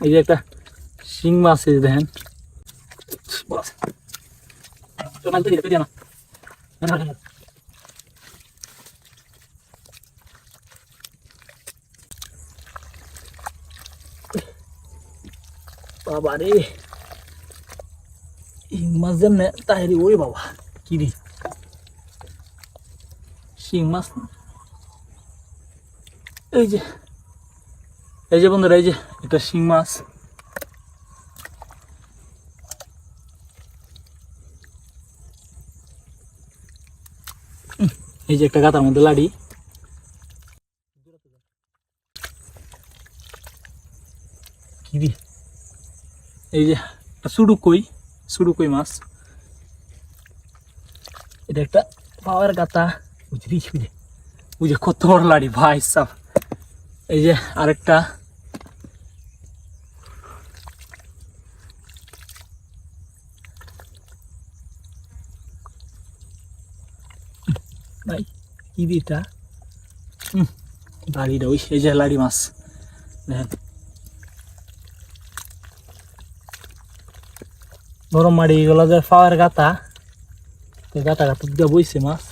এই যে একটা শিং মাছ এই যে দেখেন বাস তো নালতে দিতে না বাবা রে শিং মাছ যেমনে তাহেরি ওই বাবা কি রে শিং মাছ এই যে বন্ধুরা এই যে এটা শিং মাছ এই যে একটা গাতার মধ্যে লাড়ি কি রে এই যে একটা সুডুকই মাছ এটা একটা পাওয়ার গাতা বুঝলি ওই যে কত বড় লাড়ি ভাই সাহ এই যে আরেকটা ভাই কি দিটা লাড়িটা ওই এই যে লাড়ি মাছ দেখেন নরম মাড়ি এগুলো যে পাওয়ার গাতা গাতা গাতা দিয়ে বইছে মাছ